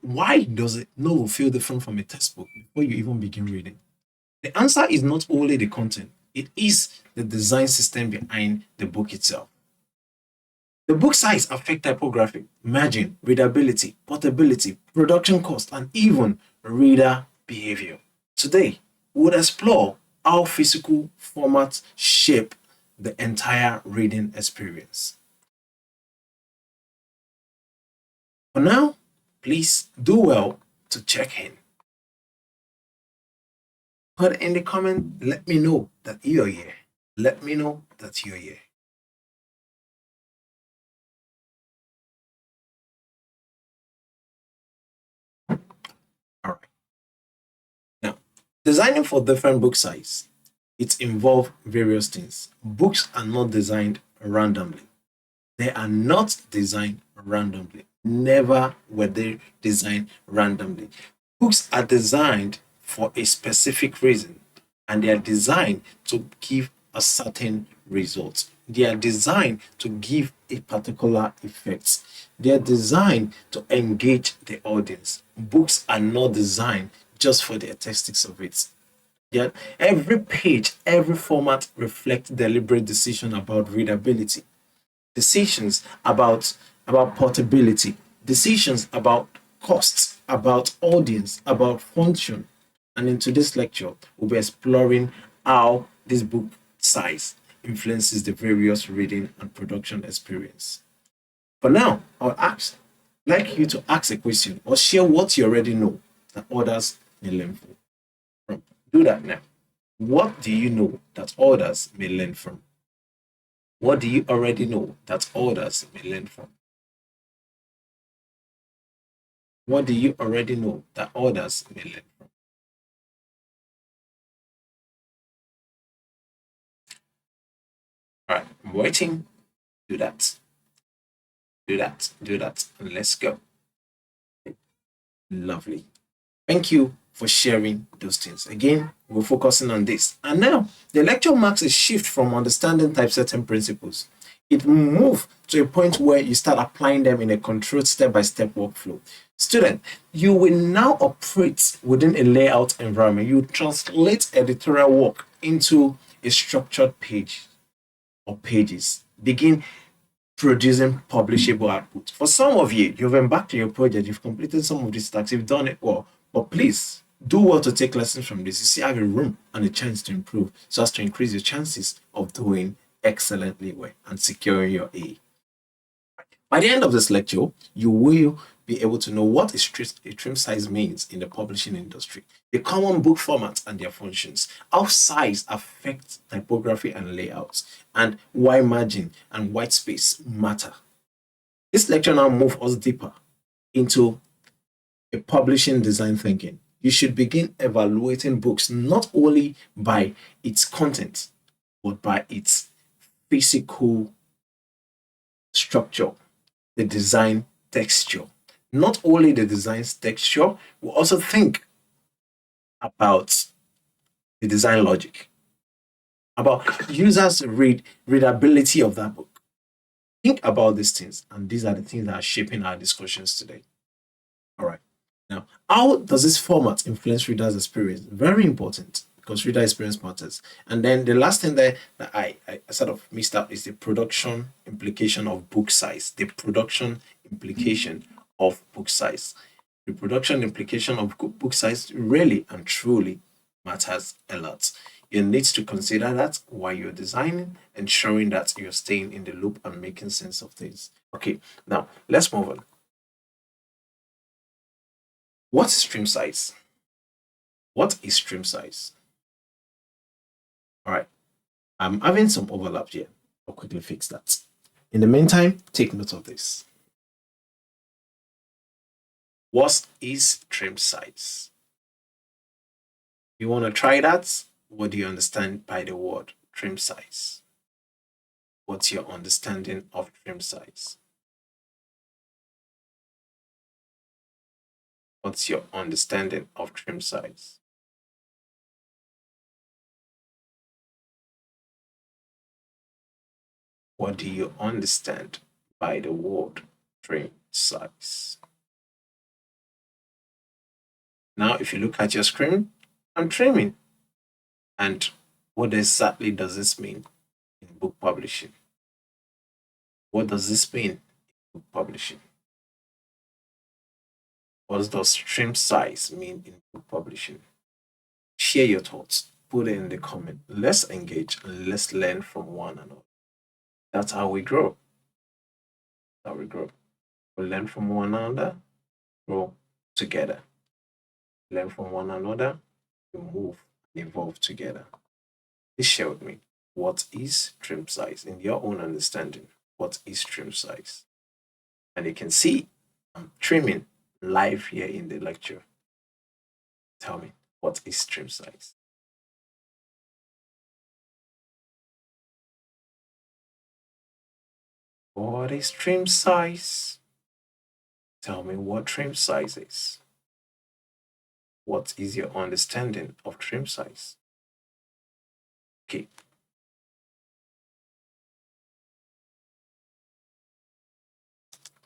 Why does a novel feel different from a textbook before you even begin reading? The answer is not only the content, it is the design system behind the book itself. The book size affects typography, margin, readability, portability, production cost, and even reader behavior. Today, we'll explore how physical formats shape the entire reading experience. For now, please do well to check in. Put in the comment, let me know that you're here. Let me know that you're here. All right. Now, designing for different book size, it involves various things. Books are not designed randomly. They are not designed randomly. Never were they designed randomly. Books are designed for a specific reason and they are designed to give a certain result. They are designed to give a particular effect. They are designed to engage the audience. Books are not designed just for the aesthetics of it. Yeah, every page, every format reflects deliberate decision about readability, decisions about portability, decisions about costs, about audience, about function. And in today's lecture, we'll be exploring how this book size influences the various reading and production experience. For now, like you to ask a question or share what you already know that others may learn from. Do that now. What do you know that others may learn from? What do you already know that others may learn from? What do you already know that others may learn from? All right, I'm waiting. Do that. Do that. Do that. And let's go. Lovely. Thank you for sharing those things. Again, we're focusing on this. And now, the lecture marks a shift from understanding typesetting principles. It moves to a point where you start applying them in a controlled step-by-step workflow. Student, you will now operate within a layout environment. You translate editorial work into a structured page or pages. Begin producing publishable output. For some of you, you've embarked on your project, you've completed some of these tasks, you've done it well, but please do well to take lessons from this. You see, have a room and a chance to improve so as to increase your chances of doing excellently well and securing your A. By the end of this lecture, you will be able to know what a trim size means in the publishing industry, the common book formats and their functions, how size affects typography and layouts, and why margin and white space matter. This lecture now moves us deeper into a publishing design thinking. You should begin evaluating books not only by its content, but by its physical structure, the design texture. Not only the design texture, we also think about the design logic, about users' readability of that book. Think about these things, and these are the things that are shaping our discussions today. All right. Now, how does this format influence readers' experience? Very important because reader experience matters. And then the last thing there that I sort of missed out is the production implication of book size. The production implication of book size. The production implication of book size really and truly matters a lot. You need to consider that while you're designing, ensuring that you're staying in the loop and making sense of things. Okay, now let's move on. What's stream size? What is stream size? All right, I'm having some overlap here. I'll quickly fix that. In the meantime, take note of this. What is trim size? You want to try that? What do you understand by the word trim size? What's your understanding of trim size? What's your understanding of trim size? What do you understand by the word trim size? Now, if you look at your screen, I'm trimming. And what exactly does this mean in book publishing? What does this mean in book publishing? What does trim size mean in book publishing? Share your thoughts. Put it in the comment. Let's engage and let's learn from one another. That's how we grow. That's how we grow. We learn from one another, grow together. Learn from one another, we move and evolve together. Please share with me, what is trim size in your own understanding? What is trim size? And you can see I'm trimming live here in the lecture. Tell me, what is trim size? What is trim size? Tell me what trim size is. What is your understanding of trim size? Okay.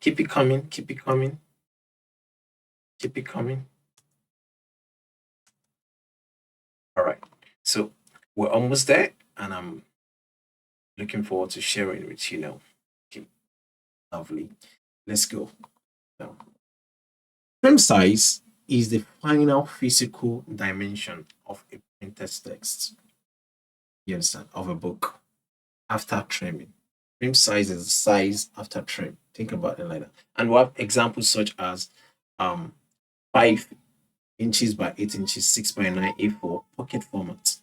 Keep it coming, keep it coming, keep it coming. All right. So we're almost there, and I'm looking forward to sharing with you now. Okay, lovely. Let's go. Now, frame size is the final physical dimension of a printed text. You understand? Of a book after trimming. Frame size is the size after trim. Think about it like that. And we have examples such as 5 inches by 8 inches, 6 by 9 A4 pocket format.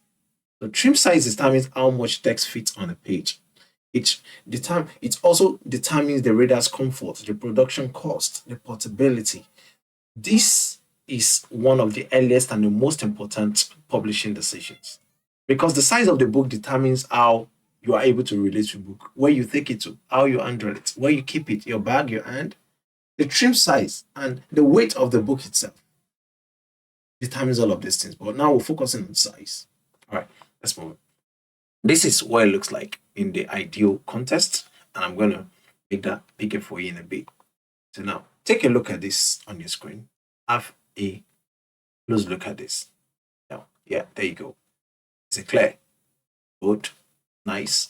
The trim size determines how much text fits on a page. It also determines the reader's comfort, the production cost, the portability. This is one of the earliest and the most important publishing decisions, because the size of the book determines how you are able to relate to the book, where you take it to, how you handle it, where you keep it, your bag, your hand. The trim size and the weight of the book itself determines all of these things. But now we're focusing on size. All right, let's move on. This is what it looks like in the ideal context, and I'm going to make that bigger for you in a bit. So now, take a look at this on your screen. Have a close look at this. Now, yeah, there you go. Is it clear? Good, nice,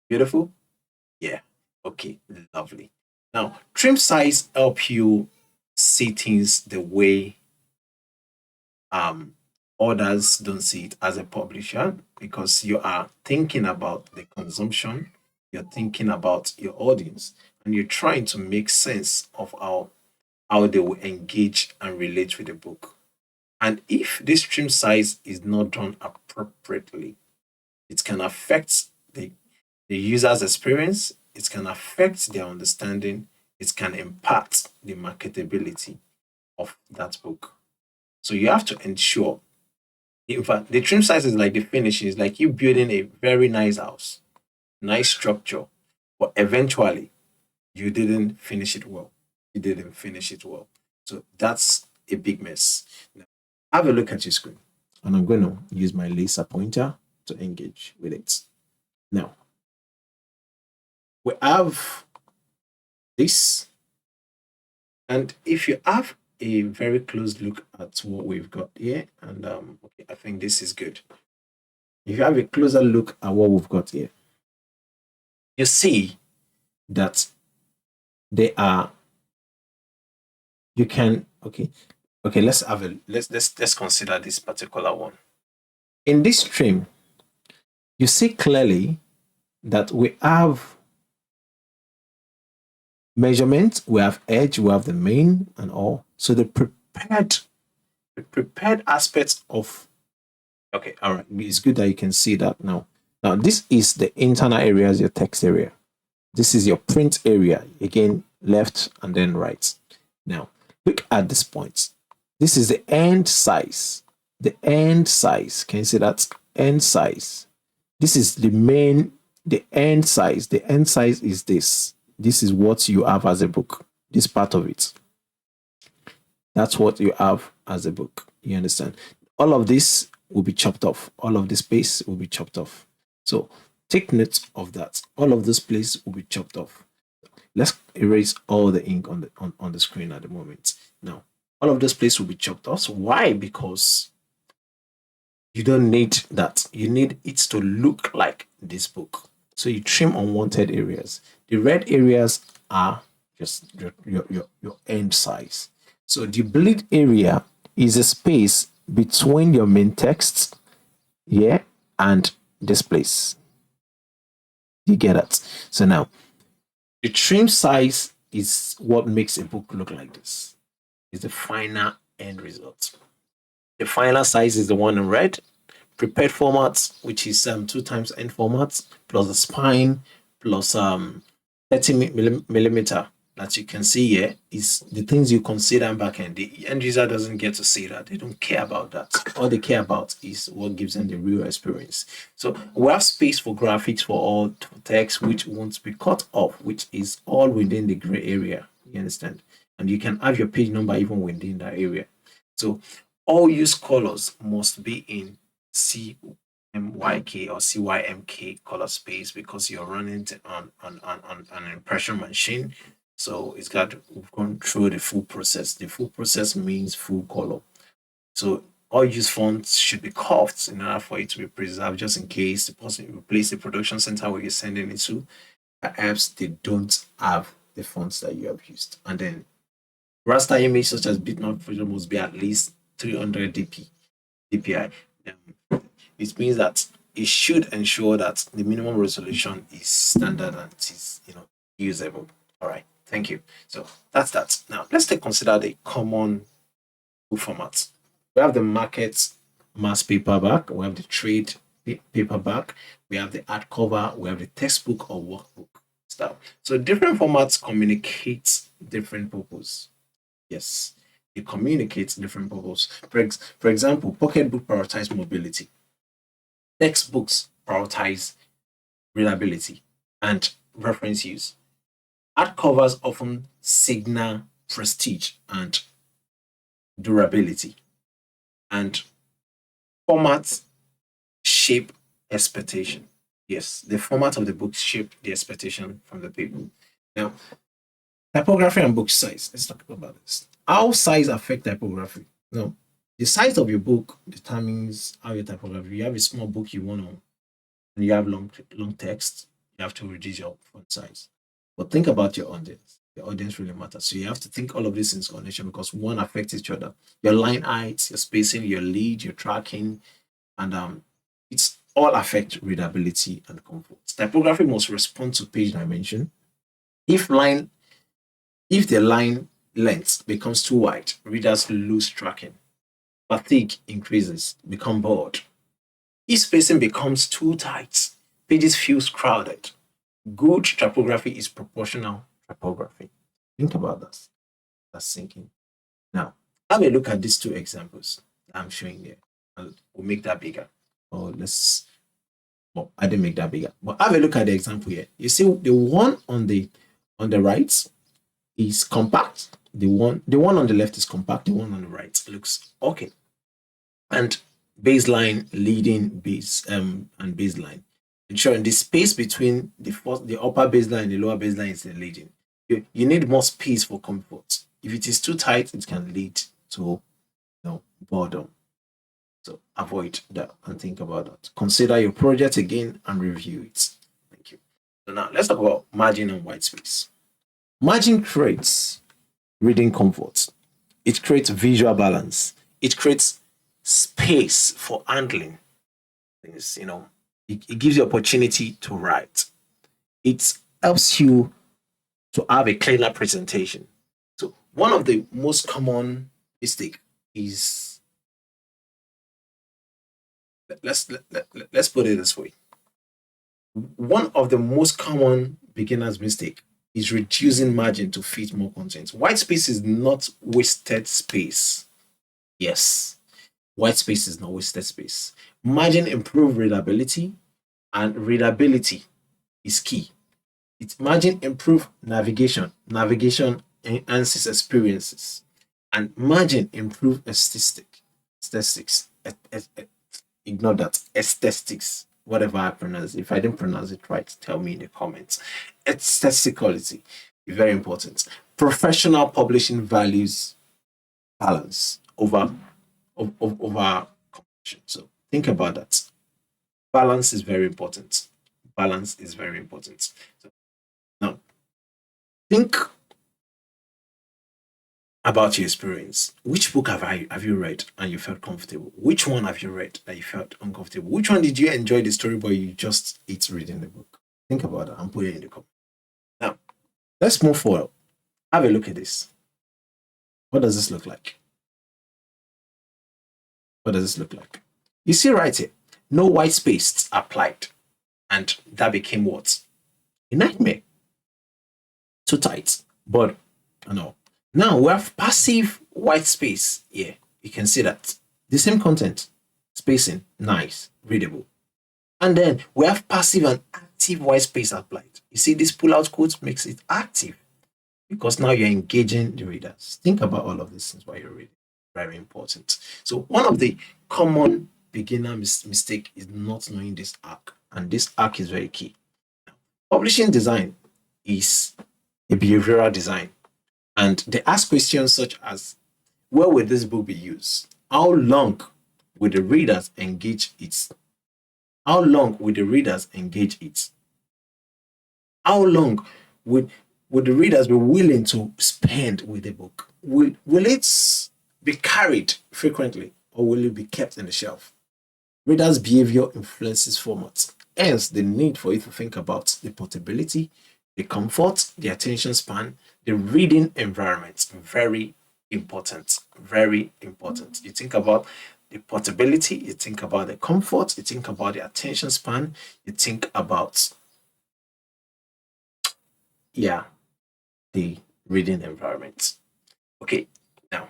beautiful? Yeah, okay, lovely. Now, trim size help you see things the way others don't see it as a publisher, because you are thinking about the consumption, you're thinking about your audience, and you're trying to make sense of how they will engage and relate with the book. And if this stream size is not done appropriately, it can affect the user's experience, it can affect their understanding, it can impact the marketability of that book. So you have to ensure. In fact, the trim size is like the finishing. It's like you building a very nice house, nice structure, but eventually you didn't finish it well. You didn't finish it well. So that's a big mess. Now, have a look at your screen. And I'm going to use my laser pointer to engage with it. Now, we have this. And if you have a very close look at what we've got here, and okay, I think this is good. If you have a closer look at what we've got here, you see that they are, you can, okay, let's consider this particular one. In this stream, you see clearly that we have measurement, we have edge, we have the main and all. So the prepared aspects of, okay, all right, it's good that you can see that now. Now, this is the internal areas, your text area. This is your print area. Again, left and then right. Now, look at this point. This is the end size. The end size. Can you see that? End size. This is the main, the end size. The end size is this. This is what you have as a book. This part of it. That's what you have as a book. You understand? All of this will be chopped off. All of this space will be chopped off. So take note of that. All of this place will be chopped off. Let's erase all the ink on the screen at the moment. Now, All of those places will be chopped off. Why? Because you don't need that. You need it to look like this book. So you trim unwanted areas. The red areas are just your end size. So the bleed area is a space between your main text, yeah, and this place. You get it? So now the trim size is what makes a book look like this. Is the final end result. The final size is the one in red. Prepared formats, which is 2 times end formats, plus the spine, plus 30 millimeter that you can see here is the things you consider back end. The end user doesn't get to see that. They don't care about that. All they care about is what gives them the real experience. So we have space for graphics for all text, which won't be cut off, which is all within the gray area. You understand? And you can have your page number even within that area. So all use colors must be in CMYK or CYMK color space because you're running it on an impression machine. So it's got gone through the full process. The full process means full color. So all use fonts should be curved in order for it to be preserved, just in case the person replace the production center where you're sending it to. Perhaps they don't have the fonts that you have used. And then raster image such as bitmap version must be at least 300 dpi. It means that it should ensure that the minimum resolution is standard and it is usable. All right, thank you. So that's that. Now let's consider the common book formats. We have the market mass paperback, we have the trade paperback, we have the hardcover, we have the textbook or workbook style. So different formats communicate different purpose. Yes, it communicates different purpose. For example, pocketbook prioritize mobility. Textbooks prioritize readability and reference use. Hardcovers often signal prestige and durability. And formats shape expectation. Yes, the format of the book shape the expectation from the people. Now, typography and book size. Let's talk about this. How size affect typography? No, the size of your book determines how your typography. You have a small book you want to, and you have long text. You have to reduce your font size. But think about your audience. Your audience really matters. So you have to think all of this in connection because one affects each other. Your line heights, your spacing, your lead, your tracking, and it's all affect readability and comfort. Typography must respond to page dimension. If the line length becomes too wide, readers lose tracking. Fatigue increases, become bored. If spacing becomes too tight, pages feels crowded. Good typography is proportional typography. Think about this. That's sinking. Now, have a look at these two examples that I'm showing here. And we'll make that bigger. I didn't make that bigger. But have a look at the example here. You see the one on the right is compact. The one on the left is compact. The one on the right looks okay. And baseline, leading base, and baseline. Ensuring the space between the upper baseline and the lower baseline is the leading. You need more space for comfort. If it is too tight, it can lead to boredom. So avoid that and think about that. Consider your project again and review it. Thank you. So now let's talk about margin and white space. Margin creates reading comfort. It creates visual balance. It creates space for handling things. It gives you opportunity to write. It helps you to have a cleaner presentation. So one of the most common mistake is let's put it this way. One of the most common beginner's mistake is reducing margin to fit more content. White space is not wasted space. Yes, white space is not wasted space. Margin improve readability, and readability is key. Its margin improve navigation. Navigation enhances experiences, and margin improve aesthetics. Ignore that. Aesthetics. Whatever I pronounce. If I didn't pronounce it right, tell me in the comments. Aestheticality is very important. Professional publishing values balance over competition. So think about that. Balance is very important. Balance is very important. So now think about your experience. Which book have you read and you felt comfortable? Which one have you read that you felt uncomfortable? Which one did you enjoy the story but you just hate reading the book? Think about that and put it in the comment. Now, let's move forward. Have a look at this. What does this look like? What does this look like? You see right here, no white space applied. And that became what? A nightmare. Too tight. But no. Now we have passive white space here. You can see that. The same content, spacing, nice, readable. And then we have passive and active white space applied. You see, this pull-out quote makes it active because now you're engaging the readers. Think about all of these things while you're reading. Very important. So one of the common beginner mistake is not knowing this arc, and this arc is very key. Publishing design is a behavioral design, and they ask questions such as, where will this book be used? How long will the readers engage it? How long will the readers engage it? How long would the readers be willing to spend with the book? Will it be carried frequently, or will it be kept in the shelf? Readers' behavior influences format. Hence, the need for you to think about the portability, the comfort, the attention span, the reading environment. Very important. Very important. You think about the portability, you think about the comfort, you think about the attention span, you think about, yeah, the reading environment. Okay, now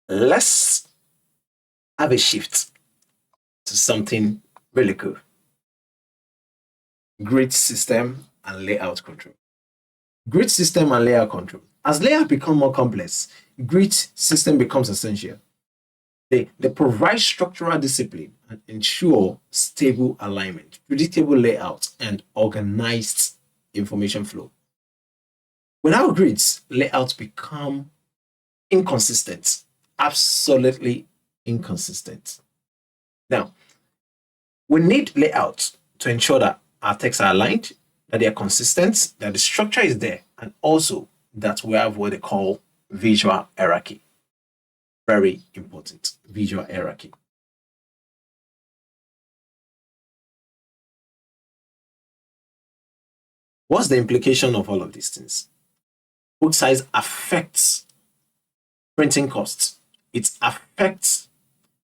let's have a shift to something really cool. Grid system and layout control. Grid system and layout control. As layout become more complex, grid system becomes essential. They provide structural discipline and ensure stable alignment, predictable layout, and organized information flow. Without grids, layouts become inconsistent, absolutely inconsistent. Now, we need layouts to ensure that our texts are aligned, that they are consistent, that the structure is there, and also that we have what they call visual hierarchy. Very important, visual hierarchy. What's the implication of all of these things? Book size affects printing costs. It affects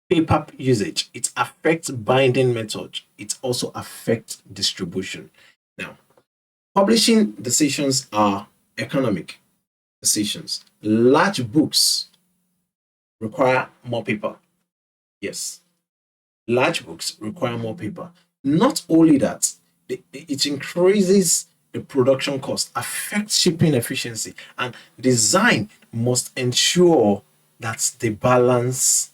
paper usage. It affects binding method. It also affects distribution. Now, publishing decisions are economic decisions. Large books require more paper. Yes, large books require more paper. Not only that, it increases the production cost, affects shipping efficiency, and design must ensure that they balance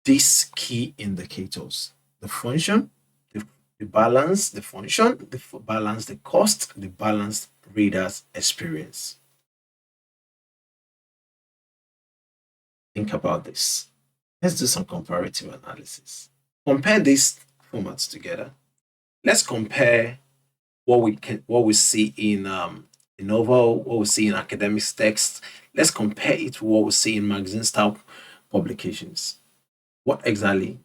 these key indicators: the function, the balance, the function, the balance, the cost, the balance reader's experience. Think about this. Let's do some comparative analysis. Compare these formats together. Let's compare what we see in a novel, what we see in academic texts. Let's compare it to what we see in magazine style publications. What exactly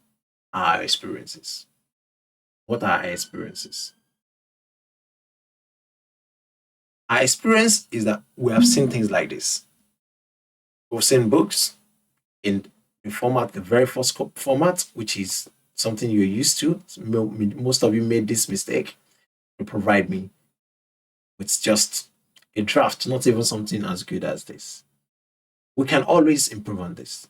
are our experiences? What are our experiences? Our experience is that we have seen things like this. We've seen books in the format, the very first format, which is something you're used to. Most of you made this mistake to provide me with just a draft, not even something as good as this. We can always improve on this.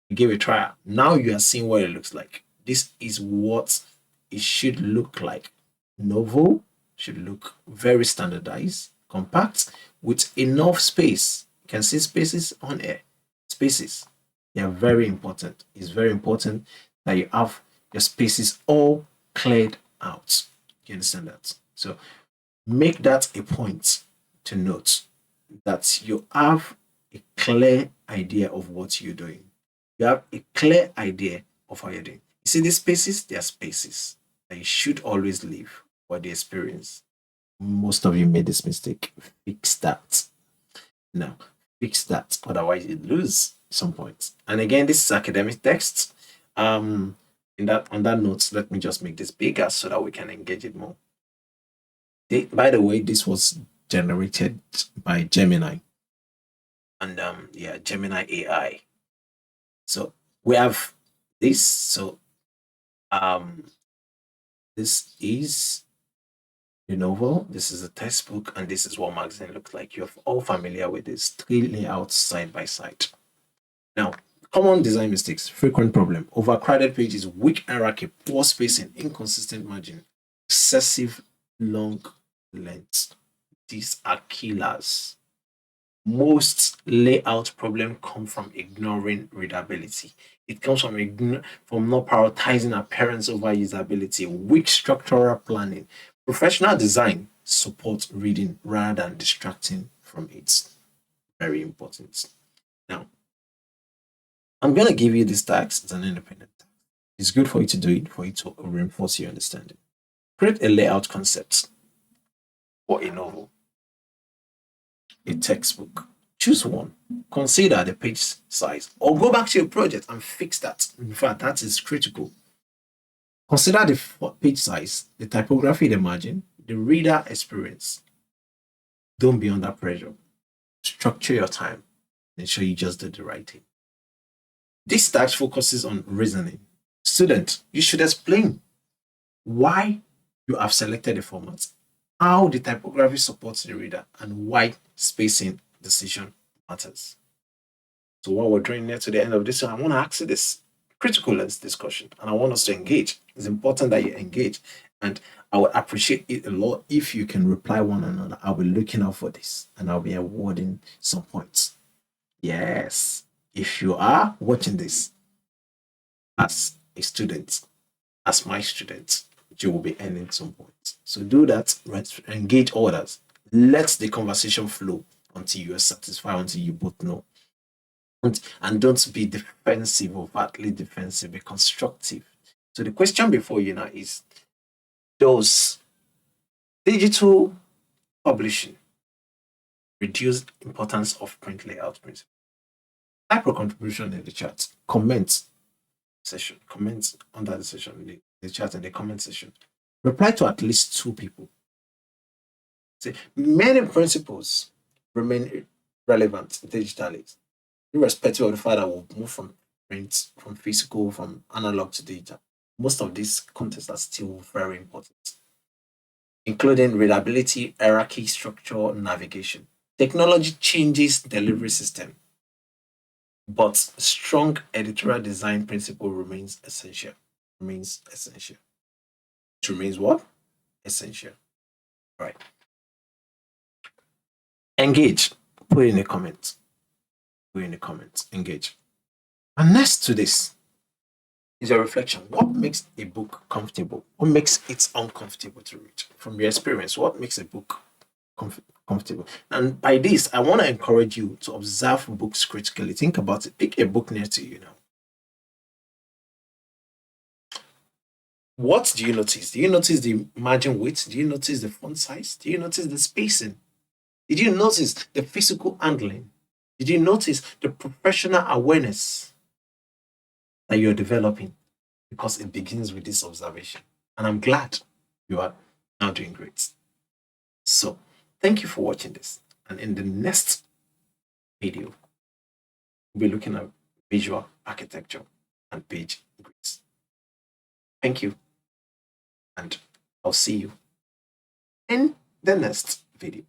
You give it a try. Now you are seeing what it looks like. This is what it should look like. Novel should look very standardized, compact, with enough space. You can see spaces on here. Spaces. They are very important. It's very important that you have your spaces all cleared out. You understand that? So make that a point to note that you have a clear idea of what you're doing. You have a clear idea of how you're doing. You see these spaces? They are spaces that you should always leave for the experience. Most of you made this mistake. Fix that. Now, fix that. Otherwise, you lose some points. And again, this is academic text. On that note, let me just make this bigger so that we can engage it more. By the way, this was generated by Gemini. And yeah, Gemini AI. So we have this. So this is the novel, this is a textbook, and this is what magazine looks like. You're all familiar with this. 3 layouts side by side. Now, common design mistakes, frequent problem, overcrowded pages, weak hierarchy, poor spacing, inconsistent margin, excessive long length. These are killers. Most layout problems come from ignoring readability. It comes from not prioritizing appearance over usability, weak structural planning. Professional design supports reading rather than distracting from it. Very important. Now, I'm going to give you this task as an independent task. It's good for you to do it, for you to reinforce your understanding. Create a layout concept for a novel, a textbook. Choose one. Consider the page size, or go back to your project and fix that. In fact, that is critical. Consider the page size, the typography, the margin, the reader experience. Don't be under pressure. Structure your time. Ensure you just do the right thing. This task focuses on reasoning. Student, you should explain why you have selected the format, how the typography supports the reader, and why spacing decision matters. So what we're drawing near to the end of this, I want to ask you this critical lens discussion, and I want us to engage. It's important that you engage, and I would appreciate it a lot if you can reply one another. I'll be looking out for this, and I'll be awarding some points. Yes, if you are watching this as a student, as my student, you will be earning some points. So do that, right? Engage others. Let the conversation flow until you are satisfied, until you both know. And don't be defensive, overtly defensive, be constructive. So the question before you now is, does digital publishing reduce importance of print layout principle? Type your contribution in the chat. Comment session. Comment under the session, the chat and the comment section. Reply to at least 2 people. See, many principles remain relevant digitally, irrespective of the fact that we'll move from print, from physical, from analog to digital. Most of these contexts are still very important, including readability, hierarchy, structure, navigation. Technology changes delivery system, but strong editorial design principle remains essential. It remains what? Essential. Right. Engage. Put in a comment. Engage. And next to this is a reflection. What makes a book comfortable? What makes it uncomfortable to read? From your experience, what makes a book comfortable? And by this, I want to encourage you to observe books critically. Think about it. Pick a book near to you now. What do you notice? Do you notice the margin width? Do you notice the font size? Do you notice the spacing? Did you notice the physical handling? Did you notice the professional awareness that you're developing? Because it begins with this observation. And I'm glad you are now doing great. So thank you for watching this. And in the next video, we'll be looking at visual architecture and page grids. Thank you. And I'll see you in the next video.